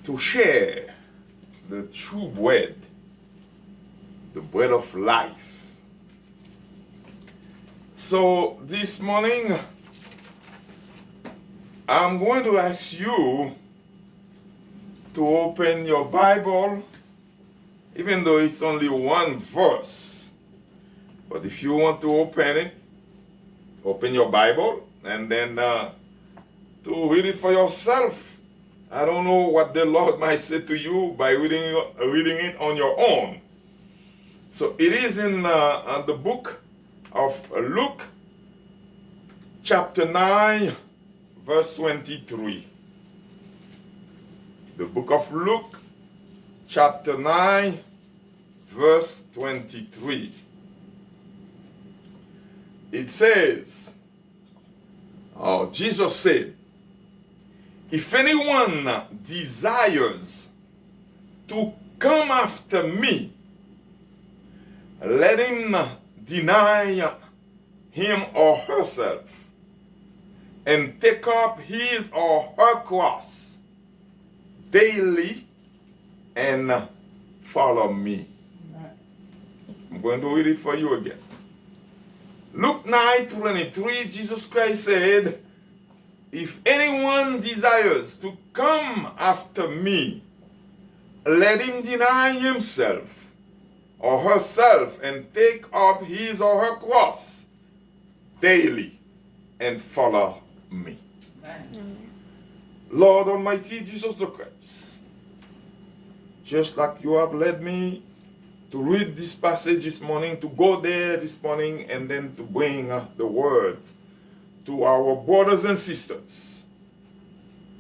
to share the true bread, the bread of life. So this morning, I'm going to ask you to open your Bible, even though it's only one verse. But if you want to open it, open your Bible and then to read it for yourself. I don't know what the Lord might say to you by reading it on your own. So it is in the book of Luke, chapter 9, verse 23. The book of Luke, chapter 9, verse 23. It says, Jesus said, if anyone desires to come after me, let him deny him or herself and take up his or her cross daily and follow me. I'm going to read it for you again. Luke 9:23, Jesus Christ said, if anyone desires to come after me, let him deny himself or herself and take up his or her cross daily and follow me. Amen. Lord Almighty Jesus the Christ, just like you have led me to read this passage this morning, to go there this morning, and then to bring the word to our brothers and sisters,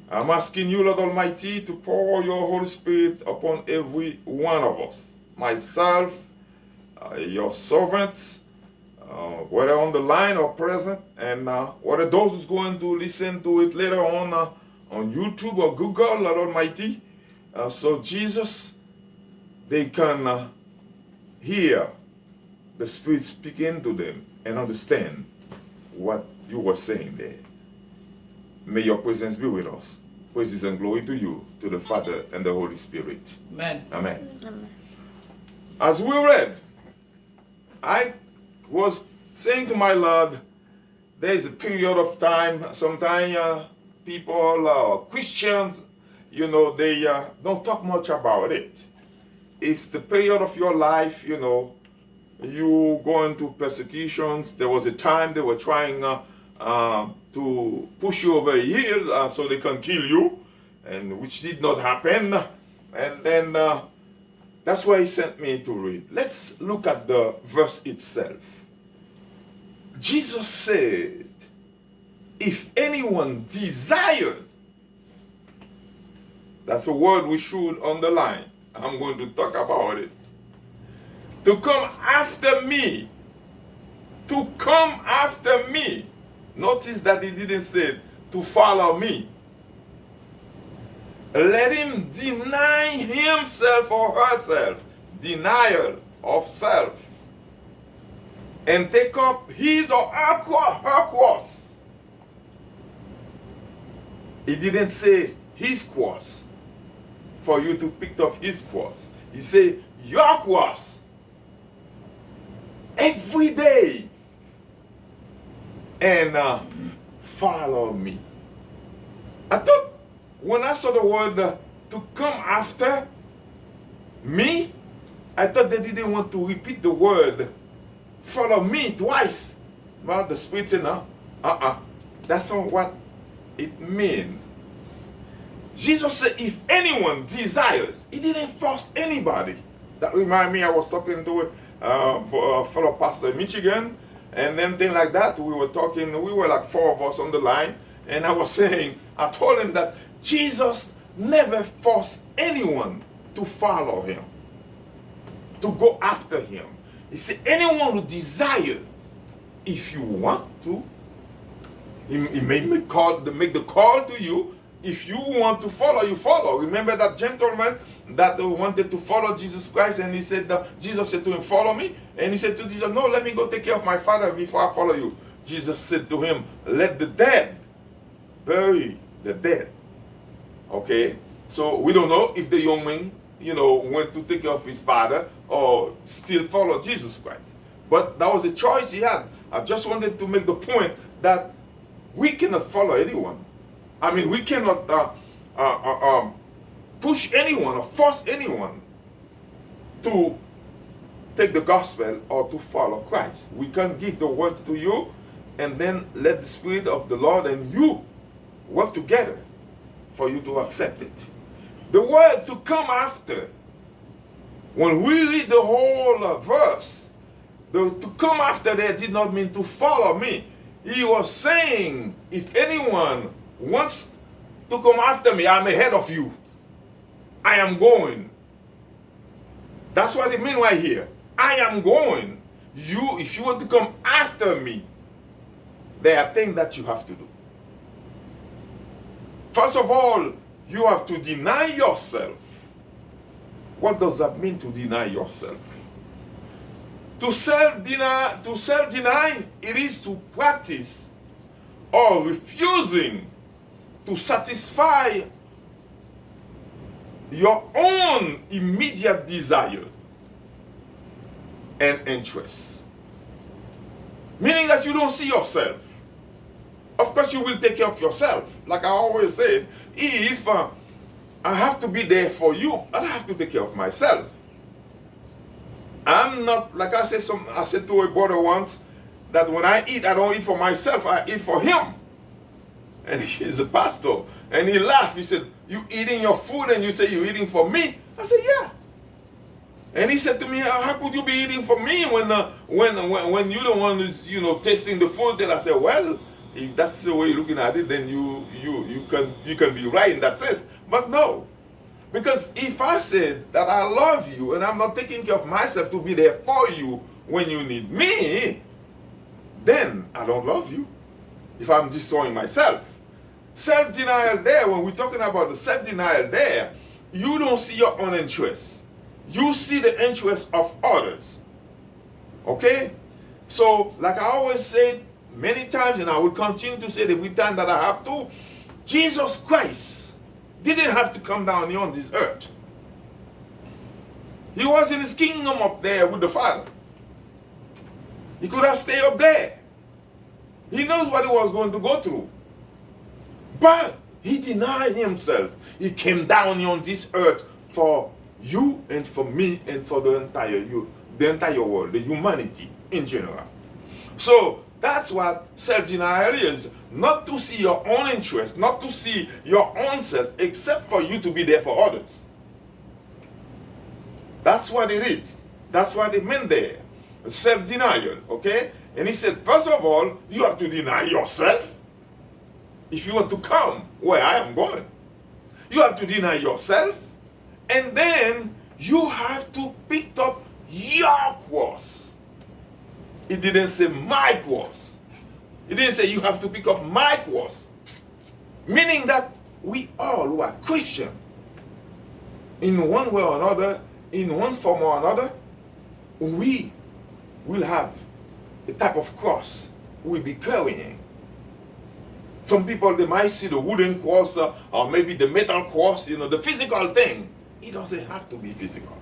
I'm asking you, Lord Almighty, to pour your Holy Spirit upon every one of us, myself, your servants, whether on the line or present, and whether those who's going to listen to it later on YouTube or Google, Lord Almighty, so Jesus, they can hear the Spirit speaking to them and understand what you were saying there. May your presence be with us. Praises and glory to you, to the Father and the Holy Spirit. Amen. Amen. Amen. As we read, I was saying to my Lord, there is a period of time, sometimes people, Christians, they don't talk much about it. It's the period of your life, you go into persecutions. There was a time they were trying to push you over a hill so they can kill you, and which did not happen. And then that's why he sent me to read. Let's look at the verse itself. Jesus said, if anyone desires, that's a word we should underline. I'm going to talk about it. To come after me. To come after me. Notice that he didn't say to follow me. Let him deny himself or herself. Denial of self. And take up his or her cross. He didn't say his cross for you to pick up his cross. He said your cross. Every day. And follow me. I thought when I saw the word to come after me, I thought they didn't want to repeat the word follow me twice. But the Spirit said, no, that's not what it means. Jesus said, if anyone desires, he didn't force anybody. That reminds me, I was talking to a fellow pastor in Michigan, and then things like that. We were like 4 of us on the line, and I was saying, I told him that Jesus never forced anyone to follow him, to go after him. He said, anyone who desires, if you want to, he may make the call to you. If you want to follow, you follow. Remember that gentleman that wanted to follow Jesus Christ, and he said, Jesus said to him, follow me. And he said to Jesus, no, let me go take care of my father before I follow you. Jesus said to him, let the dead bury the dead. Okay? So we don't know if the young man, went to take care of his father or still follow Jesus Christ. But that was a choice he had. I just wanted to make the point that we cannot follow anyone. I mean, we cannot push anyone or force anyone to take the gospel or to follow Christ. We can give the word to you and then let the Spirit of the Lord and you work together for you to accept it. The word to come after, when we read the whole verse, to come after there did not mean to follow me. He was saying, if anyone wants to come after me, I'm ahead of you. I am going. That's what it means right here. I am going. If you want to come after me, there are things that you have to do. First of all, you have to deny yourself. What does that mean, to deny yourself? To self-deny, it is to practice or refusing to satisfy your own immediate desire and interests. Meaning that you don't see yourself. Of course, you will take care of yourself. Like I always said, if I have to be there for you, I have to take care of myself. I'm not, like I said to a brother once, that when I eat, I don't eat for myself, I eat for him. And he's a pastor. And he laughed. He said, you eating your food and you say you're eating for me? I said, yeah. And he said to me, how could you be eating for me when you're the one who's, tasting the food? Then I said, well, if that's the way you're looking at it, then you can be right in that sense. But no. Because if I said that I love you and I'm not taking care of myself to be there for you when you need me, then I don't love you. If I'm destroying myself. Self-denial there, when we're talking about the self-denial there, you don't see your own interests. You see the interests of others. Okay? So, like I always say many times, and I will continue to say it every time that I have to, Jesus Christ didn't have to come down here on this earth. He was in his kingdom up there with the Father. He could have stayed up there. He knows what he was going to go through. But he denied himself. He came down here on this earth for you and for me and for the entire world, the humanity in general. So that's what self-denial is. Not to see your own interest, not to see your own self, except for you to be there for others. That's what it is. That's what it meant there. Self-denial, okay? And he said, first of all, you have to deny yourself if you want to come where I am going. You have to deny yourself, and then you have to pick up your cross. It didn't say my cross. It didn't say you have to pick up my cross. Meaning that we all who are Christian, in one way or another, in one form or another, we will have a type of cross we'll be carrying. Some people, they might see the wooden cross or maybe the metal cross, the physical thing. It doesn't have to be physical.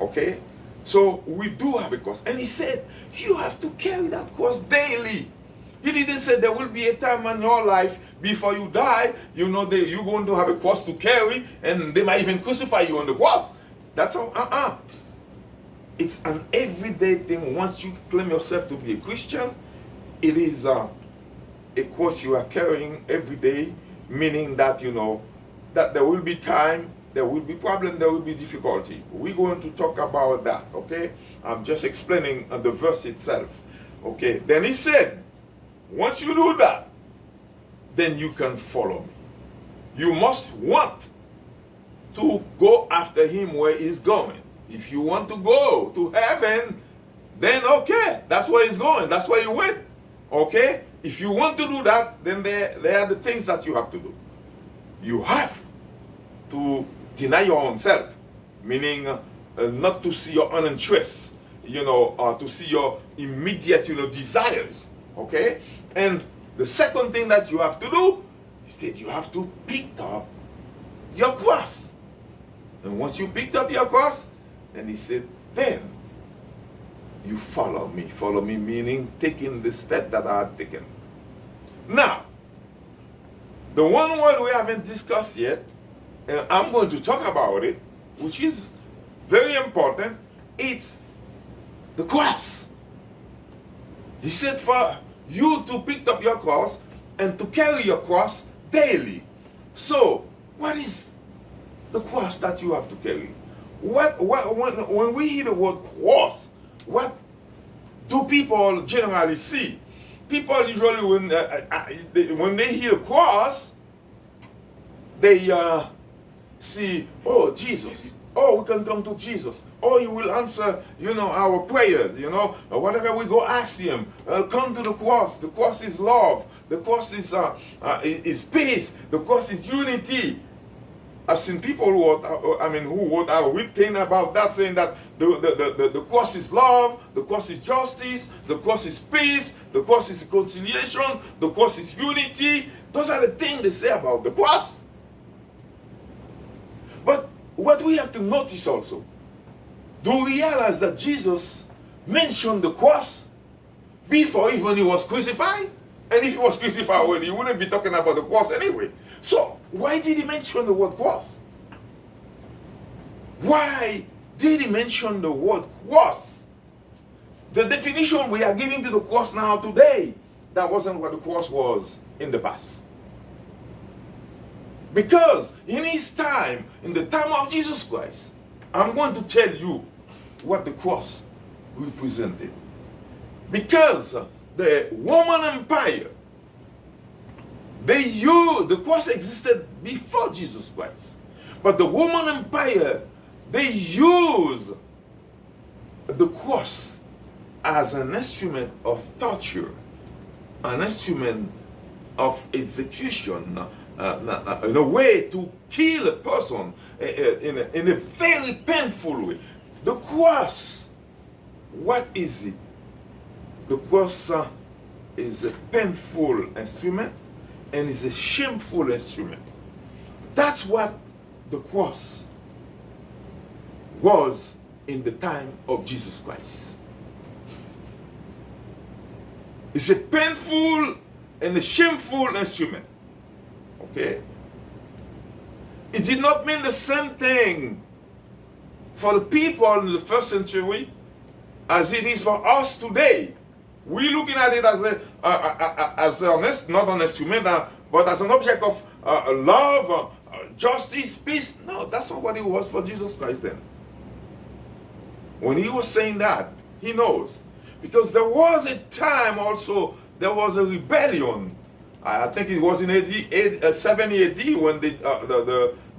Okay? So we do have a cross. And he said, you have to carry that cross daily. He didn't say there will be a time in your life before you die, you're going to have a cross to carry, and they might even crucify you on the cross. That's all. It's an everyday thing. Once you claim yourself to be a Christian, it is a cross you are carrying every day, meaning that, that there will be time, there will be problem, there will be difficulty. We're going to talk about that, okay? I'm just explaining the verse itself. Okay, then he said, once you do that, then you can follow me. You must want to go after him where he's going. If you want to go to heaven, then okay, that's where he's going. That's where you went. Okay? If you want to do that, then there are the things that you have to do. You have to deny your own self, meaning not to see your own interests, to see your immediate, desires. Okay? And the second thing that you have to do, he said you have to pick up your cross. And once you picked up your cross, and he said, then you follow me. Follow me meaning taking the step that I had taken. Now, the one word we haven't discussed yet, and I'm going to talk about it, which is very important, it's the cross. He said for you to pick up your cross and to carry your cross daily. So, what is the cross that you have to carry? When we hear the word cross, what do people generally see? People usually, when they hear cross, they see, oh, Jesus. Oh, we can come to Jesus. Oh, he will answer, our prayers, or whatever we go ask him. Come to the cross. The cross is love. The cross is peace. The cross is unity. I've seen people who wrote a written about that, saying that the cross is love, the cross is justice, the cross is peace, the cross is reconciliation, the cross is unity. Those are the things they say about the cross. But what we have to notice also, do we realize that Jesus mentioned the cross before even he was crucified? And if he was crucified already, he wouldn't be talking about the cross anyway. So, why did he mention the word cross? Why did he mention the word cross? The definition we are giving to the cross now today, that wasn't what the cross was in the past. Because in his time, in the time of Jesus Christ, I'm going to tell you what the cross represented. Because the Roman Empire, the cross existed before Jesus Christ. But the Roman Empire, they used the cross as an instrument of torture, an instrument of execution, in a way to kill a person in a very painful way. The cross, what is it? The cross is a painful instrument and is a shameful instrument. That's what the cross was in the time of Jesus Christ. It's a painful and a shameful instrument. Okay? It did not mean the same thing for the people in the first century as it is for us today. We're looking at it as not an instrument, but as an object of love, justice, peace. No, that's not what it was for Jesus Christ then. When he was saying that, he knows. Because there was a time also, there was a rebellion. I think it was in 70 AD when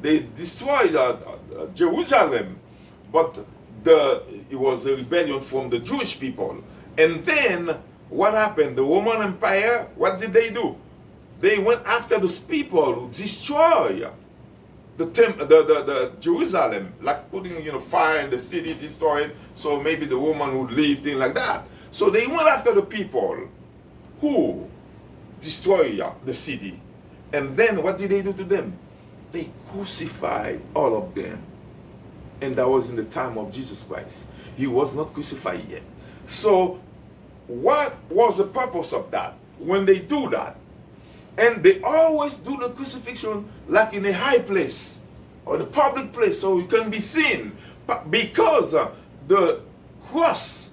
they destroyed Jerusalem. But it was a rebellion from the Jewish people. And then, what happened? The Roman Empire, what did they do? They went after those people who destroyed the Jerusalem, like putting fire in the city, destroy it, so maybe the woman would leave, things like that. So they went after the people who destroyed the city. And then what did they do to them? They crucified all of them. And that was in the time of Jesus Christ. He was not crucified yet. So what was the purpose of that? When they do that, and they always do the crucifixion like in a high place or in a public place so it can be seen. But because the cross,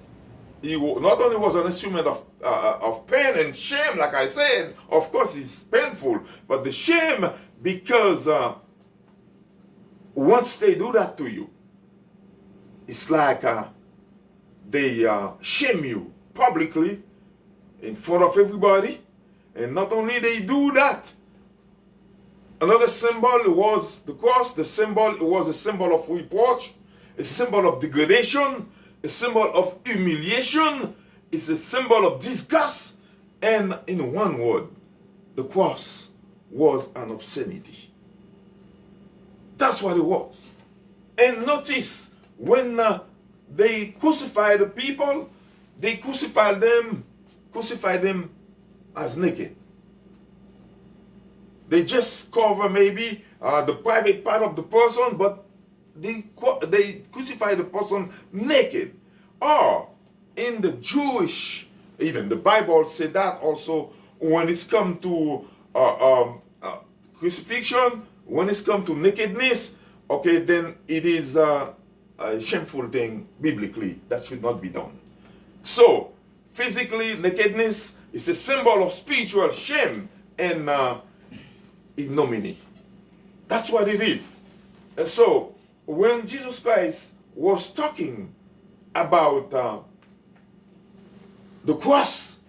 not only was an instrument of pain and shame, like I said, of course it's painful, but the shame because once they do that to you, it's like they shame you publicly in front of everybody. And not only they do that, another symbol was the cross. The symbol, it was a symbol of reproach, a symbol of degradation, a symbol of humiliation. It's a symbol of disgust. And in one word, the cross was an obscenity. That's what it was. And notice, when they crucified the people, they crucified them as naked. They just cover maybe the private part of the person, but they crucify the person naked. Or in the Jewish, even the Bible said that also, when it's come to crucifixion, when it's come to nakedness, okay, then it is a shameful thing biblically that should not be done. So, physically, nakedness is a symbol of spiritual shame and ignominy. That's what it is. And so, when Jesus Christ was talking about the cross,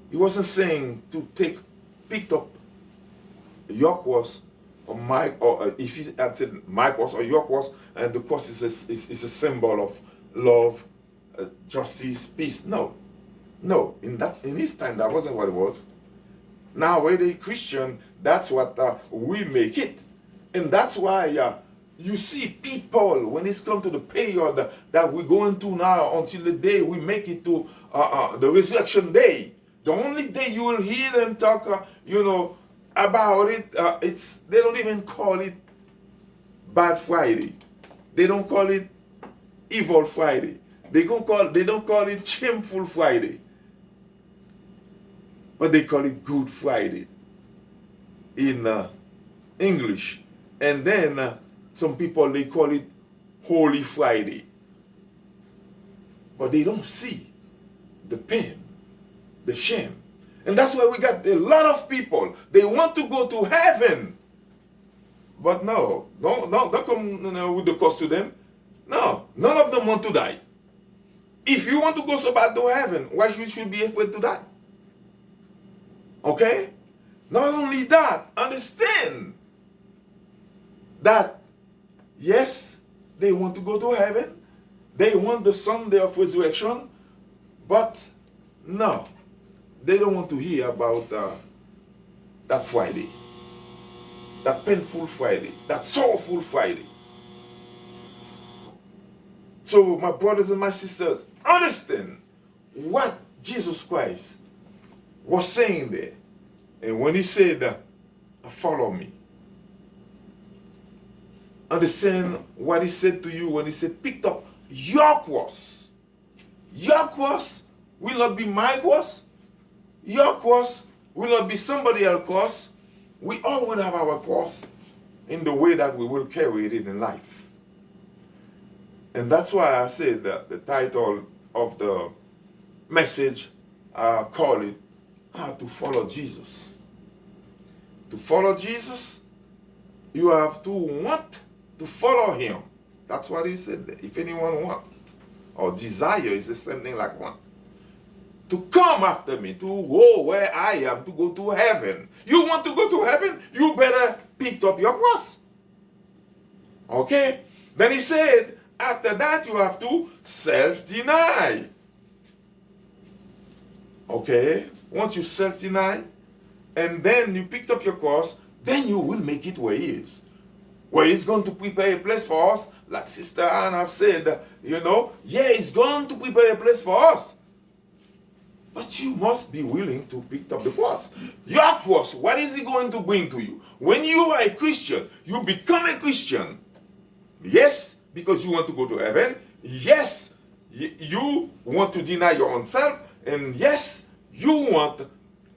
he wasn't saying to pick up your cross or my, or if he had said my cross or your cross, and the cross is a symbol of love, justice, peace. No, in his time that wasn't what it was. Now, we're a Christian, that's what we make it. And that's why you see people, when it's come to the period that we're going to now until the day we make it to the resurrection day, the only day you will hear them talk, about it, they don't even call it Bad Friday. They don't call it Evil Friday. They don't call it Shameful Friday. But they call it Good Friday in English. And then some people, they call it Holy Friday. But they don't see the pain, the shame. And that's why we got a lot of people, they want to go to heaven. But no, don't come with the cost to them. No, none of them want to die. If you want to go so bad to heaven, why should you be afraid to die? Okay? Not only that, understand that, yes, they want to go to heaven. They want the Sunday of resurrection. But no, they don't want to hear about that Friday. That painful Friday. That sorrowful Friday. So, my brothers and my sisters, understand what Jesus Christ was saying there. And when he said, follow me. Understand what he said to you when he said, pick up your cross. Your cross will not be my cross. Your cross will not be somebody else's cross. We all will have our cross in the way that we will carry it in life. And that's why I said that the title of the message, I call it, How to Follow Jesus. To follow Jesus, you have to want to follow him. That's what he said there. If anyone wants, or desire is the same thing like want. To come after me, to go where I am, to go to heaven. You want to go to heaven? You better pick up your cross. Okay? Then he said, after that you have to self-deny. Okay? Once you self-deny, and then you picked up your cross, then you will make it where he is. Where he's going to prepare a place for us, like Sister Anna said, he's going to prepare a place for us. But you must be willing to pick up the cross. Your cross, what is he going to bring to you? When you are a Christian, you become a Christian. Yes, because you want to go to heaven. Yes, you want to deny your own self. And yes, you want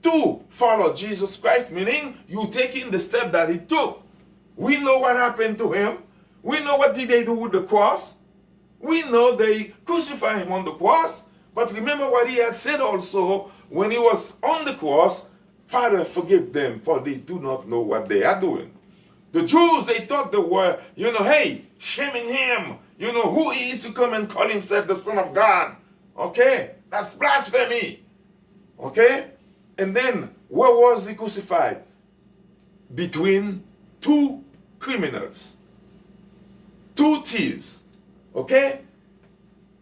to follow Jesus Christ, meaning you taking the step that he took. We know what happened to him. We know what did they do with the cross. We know they crucified him on the cross. But remember what he had said also when he was on the cross, Father, forgive them, for they do not know what they are doing. The Jews, they thought they were, shaming him. Who he is to come and call himself the Son of God. Okay? That's blasphemy. Okay? And then, where was he crucified? Between two criminals. Two thieves. Okay?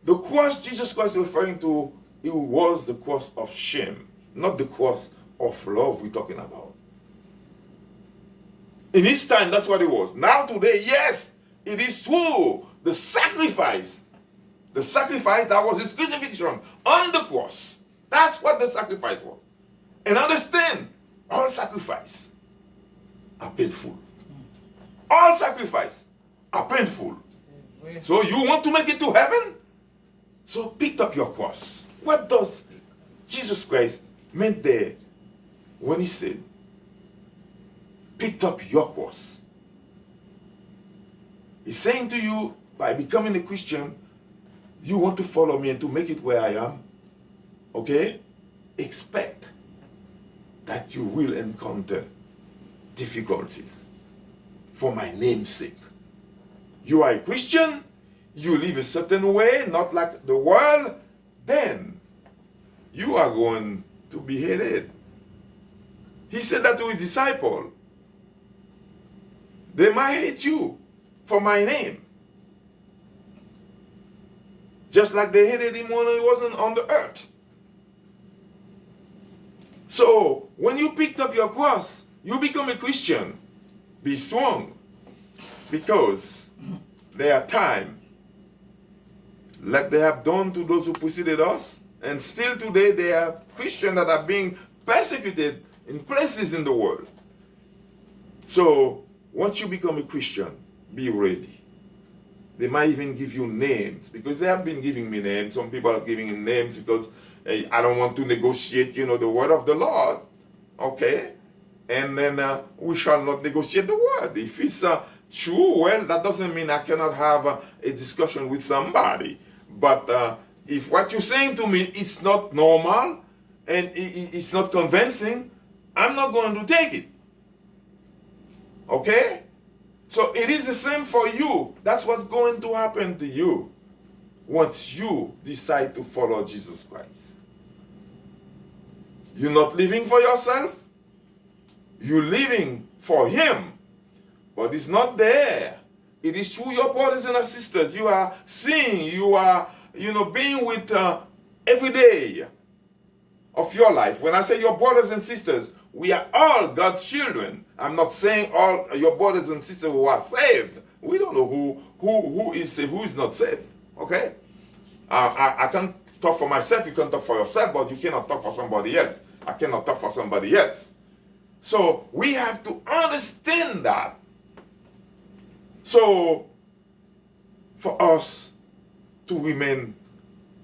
The cross Jesus Christ is referring to, it was the cross of shame, not the cross of love we're talking about. In his time, that's what it was. Now today, yes, it is true. The sacrifice that was his crucifixion on the cross. That's what the sacrifice was. And understand, all sacrifice are painful. All sacrifice are painful. So you want to make it to heaven? So pick up your cross. What does Jesus Christ meant there when he said, picked up your cross? He's saying to you, by becoming a Christian, you want to follow me and to make it where I am, okay? Expect that you will encounter difficulties for my name's sake. You are a Christian, you live a certain way, not like the world, then you are going to be hated. He said that to his disciple. They might hate you for my name. Just like they hated him when he wasn't on the earth. So, when you picked up your cross, you become a Christian. Be strong. Because there are times, like they have done to those who preceded us, and still today there are Christians that are being persecuted in places in the world. So, once you become a Christian, be ready. They might even give you names, because they have been giving me names. Some people are giving me names because hey, I don't want to negotiate, the word of the Lord. Okay? And then we shall not negotiate the word. If it's true, well, that doesn't mean I cannot have a discussion with somebody. But if what you're saying to me is not normal and it's not convincing, I'm not going to take it. Okay? So it is the same for you. That's what's going to happen to you once you decide to follow Jesus Christ. You're not living for yourself. You're living for Him. But it's not there. It is through your brothers and sisters. You are seeing, you are, being with every day of your life. When I say your brothers and sisters, we are all God's children. I'm not saying all your brothers and sisters who are saved. We don't know who is saved, who is not saved. Okay? I can't talk for myself, you can talk for yourself, but you cannot talk for somebody else. I cannot talk for somebody else. So we have to understand that. So for us to remain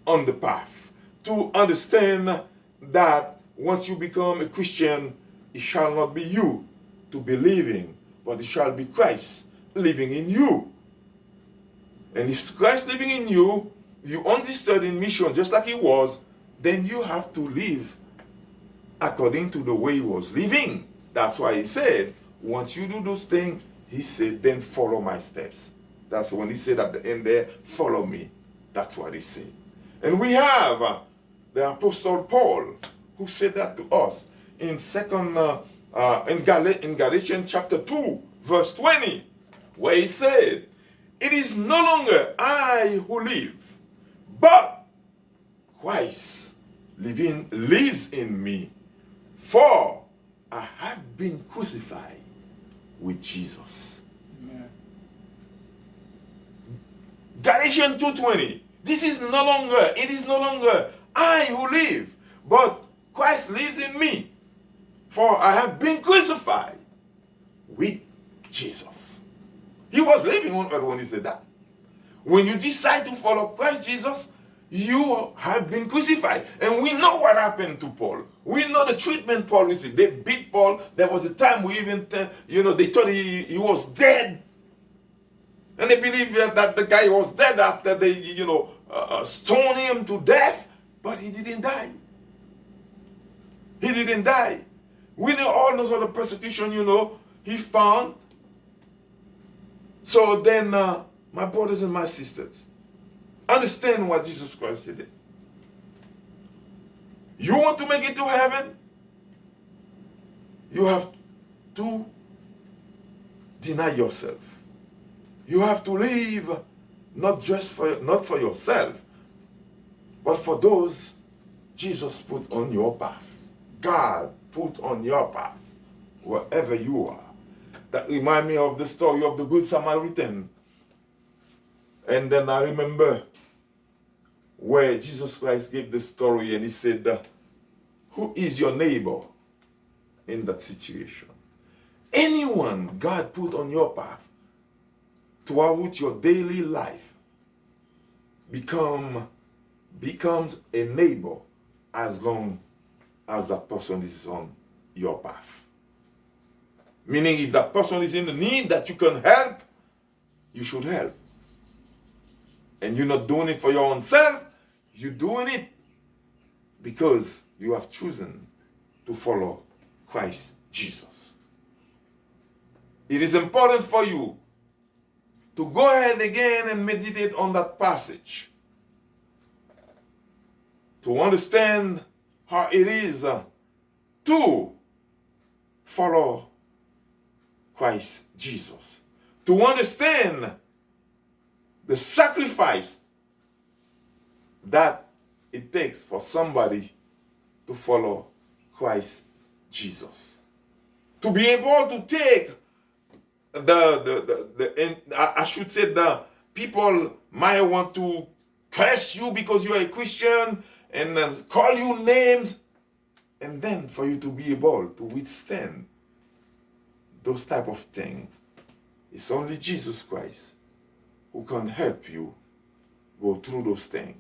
on the path, to understand that once you become a Christian, it shall not be you to be living, but it shall be Christ living in you. And if Christ living in you, you understood in mission just like He was, then you have to live according to the way He was living. That's why He said, once you do those things, He said, then follow my steps. That's when He said at the end there, follow me. That's what He said. And we have the Apostle Paul, who said that to us in Galatians chapter 2, verse 20, where he said, it is no longer I who live, but Christ lives in me. For I have been crucified with Jesus. Amen. Galatians 2:20. It is no longer I who live, but Christ lives in me. For I have been crucified with Jesus. He was living on earth when he said that. When you decide to follow Christ Jesus, you have been crucified. And we know what happened to Paul. We know the treatment Paul received. They beat Paul. There was a time we even, they thought he was dead. And they believed that the guy was dead after they, stoned him to death. But he didn't die. He didn't die. We know all those other persecution, he found. So then, my brothers and my sisters, understand what Jesus Christ did. You want to make it to heaven? You have to deny yourself. You have to live not for yourself, but for those Jesus put on your path. God put on your path, wherever you are. That reminds me of the story of the Good Samaritan. And then I remember where Jesus Christ gave the story and He said, who is your neighbor in that situation? anyone God put on your path throughout your daily life becomes a neighbor as long as that person is on your path. Meaning, if that person is in the need that you can help, you should help. And you're not doing it for your own self, you're doing it because you have chosen to follow Christ Jesus. It is important for you to go ahead again and meditate on that passage, to understand how it is to follow Christ Jesus, to understand the sacrifice that it takes for somebody to follow Christ Jesus, to be able to take I should say, the people might want to curse you because you are a Christian and call you names, and then for you to be able to withstand those type of things, it's only Jesus Christ who can help you go through those things.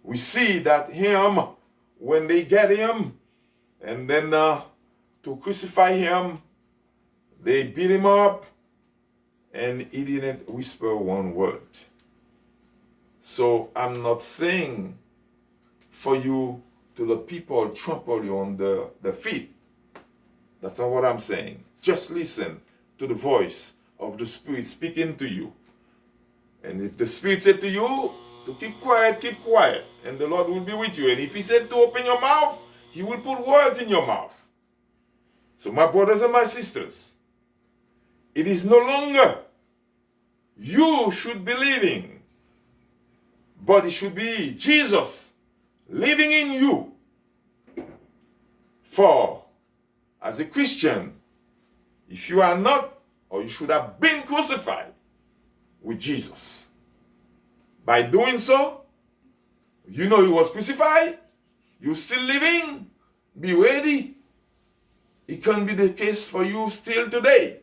We see that him, when they get him, and then to crucify him, they beat him up, and he didn't whisper one word. So I'm not saying for you to let people trample you on the feet. That's not what I'm saying. Just listen to the voice of the Spirit speaking to you. And if the Spirit said to you to keep quiet, and the Lord will be with you. And if he said to open your mouth, he will put words in your mouth. So my brothers and my sisters, it is no longer you should be living, but it should be Jesus living in you. For as a Christian, if you are not, or you should have been crucified with Jesus, by doing so, you know he was crucified, you're still living, be ready. It can be the case for you still today.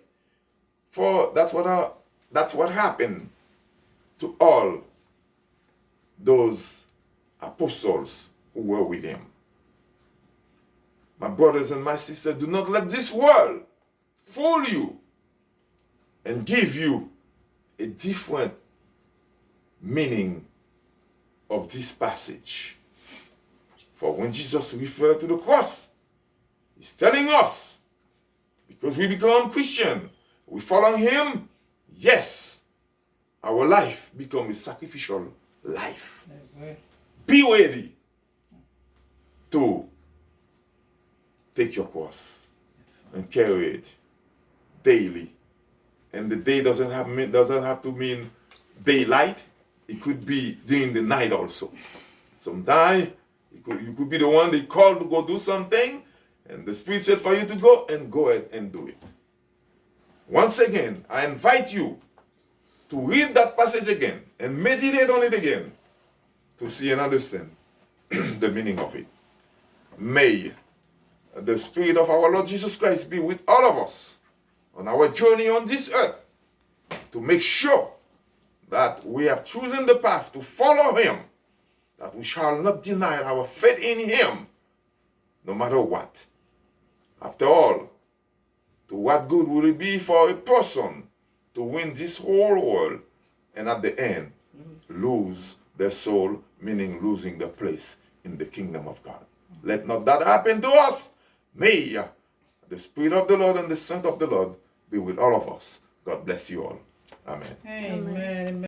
For that's what happened to all those apostles who were with him. My brothers and my sisters, do not let this world fool you and give you a different meaning of this passage. For when Jesus referred to the cross, he's telling us, because we become Christian, we follow him, yes, our life becomes a sacrificial life. Be ready to take your cross and carry it daily. And the day doesn't have to mean daylight. It could be during the night also. Sometimes you could be the one they called to go do something, and the Spirit said for you to go ahead and do it. Once again, I invite you to read that passage again and meditate on it again to see and understand the meaning of it. May the Spirit of our Lord Jesus Christ be with all of us on our journey on this earth to make sure that we have chosen the path to follow him, that we shall not deny our faith in him, no matter what. After all, to what good will it be for a person to win this whole world and at the end lose their soul, meaning losing their place in the kingdom of God? Let not that happen to us. May the Spirit of the Lord and the strength of the Lord be with all of us. God bless you all. Amen. Amen.